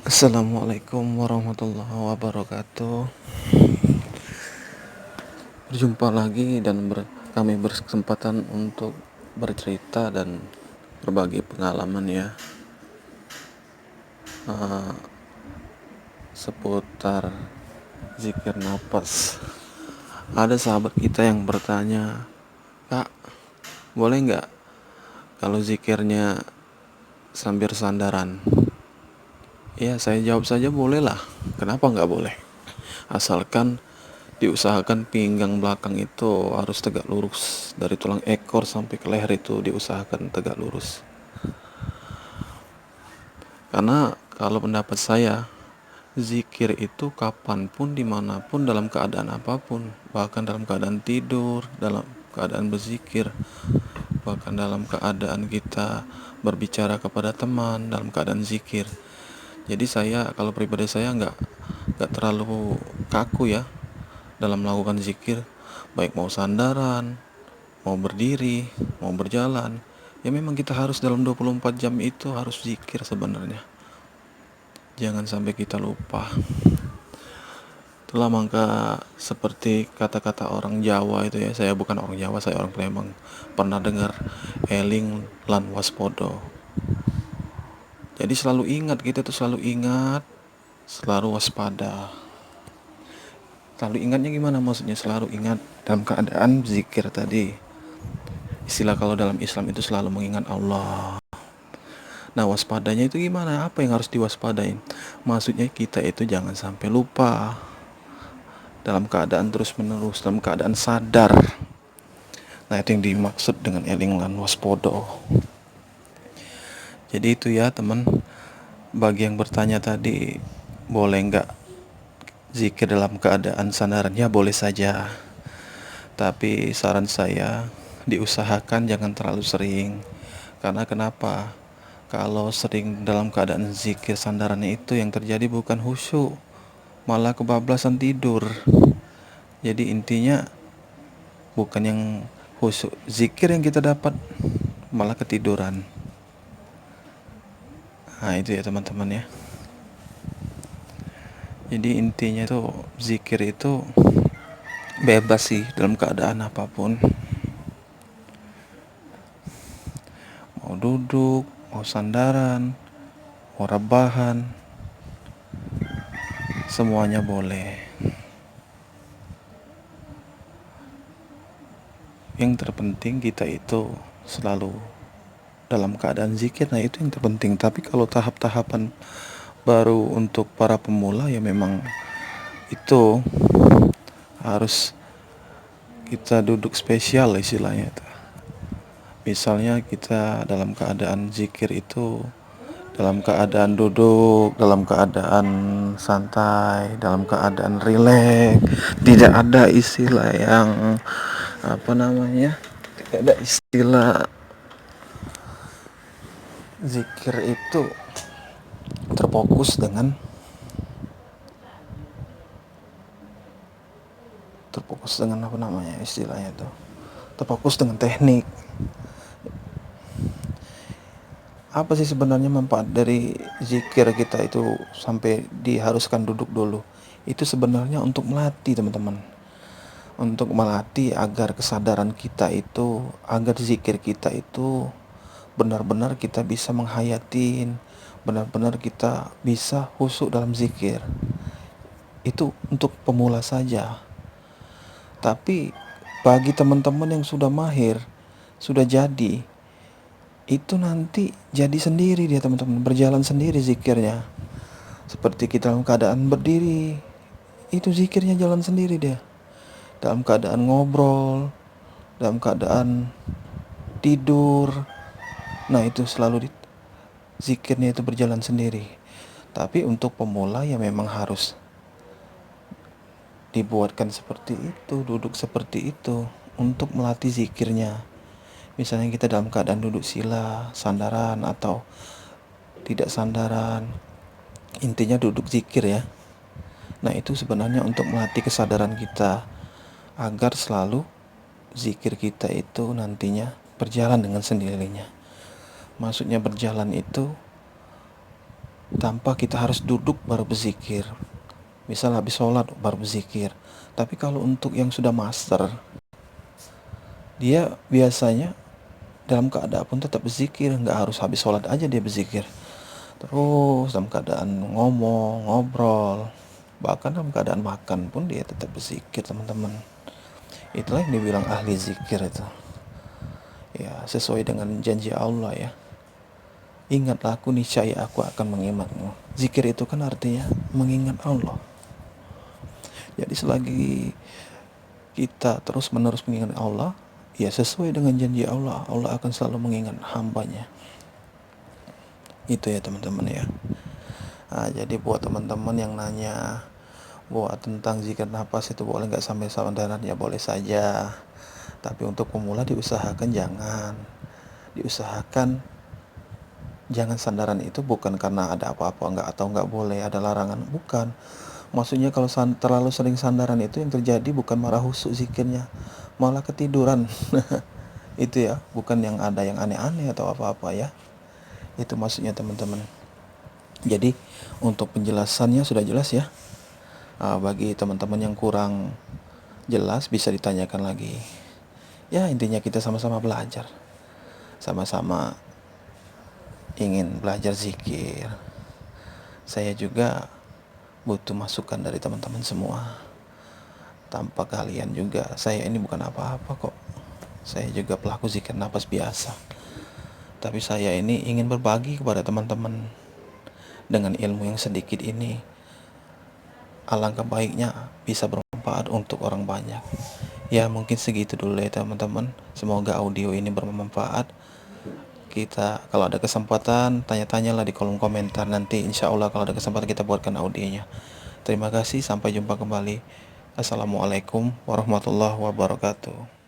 Assalamualaikum warahmatullahi wabarakatuh. Berjumpa lagi dan kami berkesempatan untuk bercerita dan berbagi pengalaman ya, seputar zikir nafas. Ada sahabat kita yang bertanya, "Kak, boleh nggak kalau zikirnya sambil sandaran?" Ya, saya jawab saja boleh lah. Kenapa nggak boleh? Asalkan diusahakan pinggang belakang itu harus tegak lurus, dari tulang ekor sampai ke leher itu diusahakan tegak lurus. Karena kalau pendapat saya, zikir itu kapanpun, dimanapun, dalam keadaan apapun, bahkan dalam keadaan tidur, dalam keadaan berzikir, bahkan dalam keadaan kita berbicara kepada teman, dalam keadaan zikir. Jadi saya, kalau pribadi saya nggak terlalu kaku ya dalam melakukan zikir, baik mau sandaran, mau berdiri, mau berjalan. Ya memang kita harus dalam 24 jam itu harus zikir sebenarnya. Jangan sampai kita lupa. Itulah maka seperti kata-kata orang Jawa itu ya, saya bukan orang Jawa, saya orang Palembang. Pernah dengar eling lan waspodo. Jadi selalu ingat, kita tuh selalu ingat, selalu waspada. Selalu ingatnya gimana maksudnya? Selalu ingat dalam keadaan zikir tadi. Istilah kalau dalam Islam itu selalu mengingat Allah. Nah, waspadanya itu gimana? Apa yang harus diwaspadain? Maksudnya kita itu jangan sampai lupa dalam keadaan terus menerus, dalam keadaan sadar. Nah, itu yang dimaksud dengan eling lan waspodo. Jadi itu ya teman, bagi yang bertanya tadi, boleh nggak zikir dalam keadaan sandaran? Ya boleh saja. Tapi saran saya, diusahakan jangan terlalu sering. Karena kenapa? Kalau sering dalam keadaan zikir sandarannya itu, yang terjadi bukan khusyuk, malah kebablasan tidur. Jadi intinya bukan yang khusyuk zikir yang kita dapat, malah ketiduran. Nah itu ya teman-teman ya. Jadi intinya itu zikir itu bebas sih dalam keadaan apapun. Mau duduk, mau sandaran, mau rebahan, semuanya boleh. Yang terpenting kita itu selalu dalam keadaan zikir, nah itu yang terpenting. Tapi kalau tahap-tahapan baru untuk para pemula, ya memang itu harus kita duduk spesial istilahnya itu. Misalnya kita dalam keadaan zikir itu dalam keadaan duduk, dalam keadaan santai, dalam keadaan rileks, tidak ada istilah yang tidak ada istilah zikir itu terfokus dengan istilahnya itu terfokus dengan teknik. Apa sih sebenarnya manfaat dari zikir kita itu sampai diharuskan duduk dulu? Itu sebenarnya untuk melatih teman-teman, untuk melatih agar kesadaran kita itu, agar zikir kita itu benar-benar kita bisa menghayatin, benar-benar kita bisa khusyuk dalam zikir. Itu untuk pemula saja. Tapi bagi teman-teman yang sudah mahir, sudah jadi, itu nanti jadi sendiri dia teman-teman, berjalan sendiri zikirnya. Seperti kita dalam keadaan berdiri, itu zikirnya jalan sendiri dia. Dalam keadaan ngobrol, dalam keadaan tidur, nah itu selalu zikirnya itu berjalan sendiri. Tapi untuk pemula ya memang harus dibuatkan seperti itu, duduk seperti itu untuk melatih zikirnya. Misalnya kita dalam keadaan duduk sila, sandaran atau tidak sandaran, intinya duduk zikir ya. Nah itu sebenarnya untuk melatih kesadaran kita agar selalu zikir kita itu nantinya berjalan dengan sendirinya. Maksudnya berjalan itu tanpa kita harus duduk baru berzikir. Misal habis sholat baru berzikir. Tapi kalau untuk yang sudah master, dia biasanya dalam keadaan pun tetap berzikir, nggak harus habis sholat aja dia berzikir. Terus dalam keadaan ngomong, ngobrol, bahkan dalam keadaan makan pun dia tetap berzikir, teman-teman. Itulah yang dibilang ahli zikir itu. Ya, sesuai dengan janji Allah ya. Ingatlah aku, niscaya aku akan mengingatmu. Zikir itu kan artinya mengingat Allah. Jadi selagi kita terus menerus mengingat Allah, ya sesuai dengan janji Allah, Allah akan selalu mengingat hambanya. Itu ya teman-teman ya. Nah, jadi buat teman-teman yang nanya buat tentang zikir nafas itu boleh nggak sampai sandaran, ya boleh saja. Tapi untuk pemula diusahakan jangan sandaran. Itu bukan karena ada apa-apa nggak atau nggak boleh ada larangan, bukan. Maksudnya kalau terlalu sering sandaran itu yang terjadi bukan marah husuk zikirnya, malah ketiduran. Itu ya, bukan yang ada yang aneh-aneh atau apa-apa ya. Itu maksudnya teman-teman. Jadi untuk penjelasannya sudah jelas ya. Bagi teman-teman yang kurang jelas bisa ditanyakan lagi. Ya intinya kita sama-sama belajar, sama-sama ingin belajar zikir. Saya juga butuh masukan dari teman-teman semua. Tanpa kalian juga saya ini bukan apa-apa kok. Saya juga pelaku zikir nafas biasa. Tapi saya ini ingin berbagi kepada teman-teman dengan ilmu yang sedikit ini. Alangkah baiknya bisa bermanfaat untuk orang banyak. Ya mungkin segitu dulu ya teman-teman. Semoga audio ini bermanfaat. Kita kalau ada kesempatan tanya-tanyalah di kolom komentar. Nanti insya Allah kalau ada kesempatan kita buatkan audionya. Terima kasih, sampai jumpa kembali. Assalamualaikum warahmatullahi wabarakatuh.